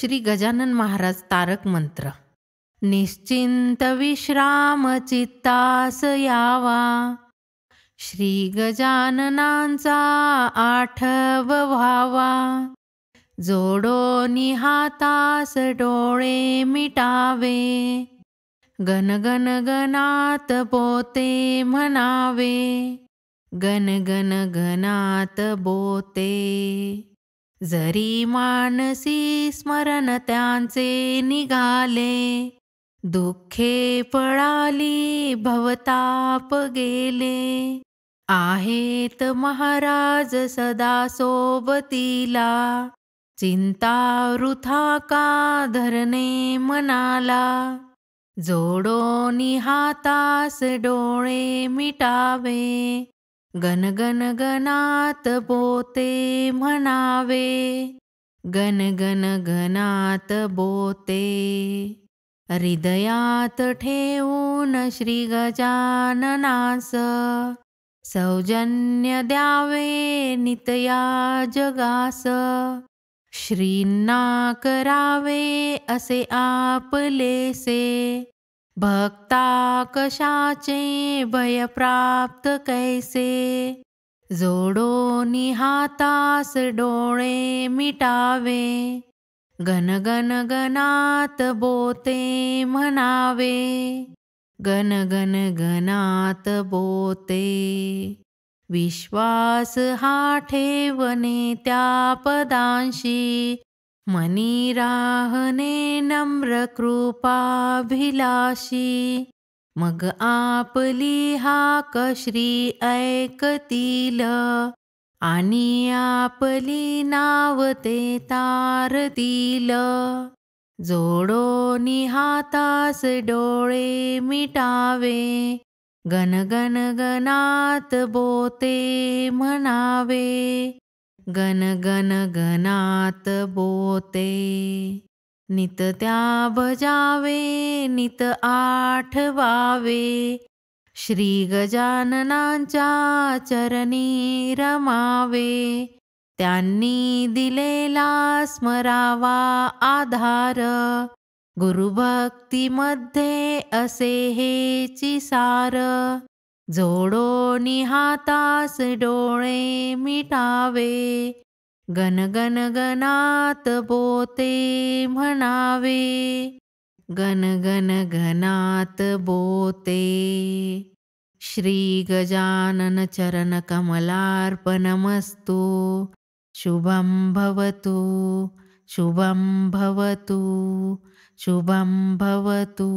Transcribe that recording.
श्री गजानन महाराज तारक मंत्र. निश्चिंत विश्राम चित्तास यावा, श्री गजाननांचा आठव व्हावा. जोडोनी हातास डोळे मिटावे, गण गण गणात बोते म्हणावे, गण गण गणात बोते. जरी मानसी स्मरण त्यांचे निघाले, दुःखे पळाली भवताप गेले. आहेत महाराज सदा सोबतीला, चिंता वृथा का धरणे मनाला. जोडोनी हातास डोळे मिटावे, गण गण गणात बोते म्हणावे, गण गण गणात बोते. हृदयात ठेवून श्री गजाननास, सौजन्य द्यावे नित्या जगास. श्रींना करावे असे आपलेसे, भक्ता कशाचे भय प्राप्त कैसे. जोडोनी हातास डोळे मिटावे, गण गण गणात बोते म्हणावे, गण गण गणात बोते. विश्वास हा ठेवणे त्या पदांशी, मनी राहणे नम्र कृपाभिलाषी. मग आपली हाक श्री ऐकतील, आणि आपली नाव ते तारतील. जोडोनी हातास डोळे मिटावे, गण गण गणात बोते म्हणावे, गण गण गणात बोते. नित त्या भजावे नित आठवावे, श्री गजाननांच्या चरणी रमावे. त्यांनी दिलेला स्मरावा आधार, गुरुभक्तीमध्ये असे हेची सार. जोडोनी हातास डोळे मिटावे, गण गण गणात बोते म्हणावे, गण गण गणात बोते. श्री गजानन चरण कमलार्पणमस्तु. शुभं भवतु, शुभं भवतु, शुभं भवतु.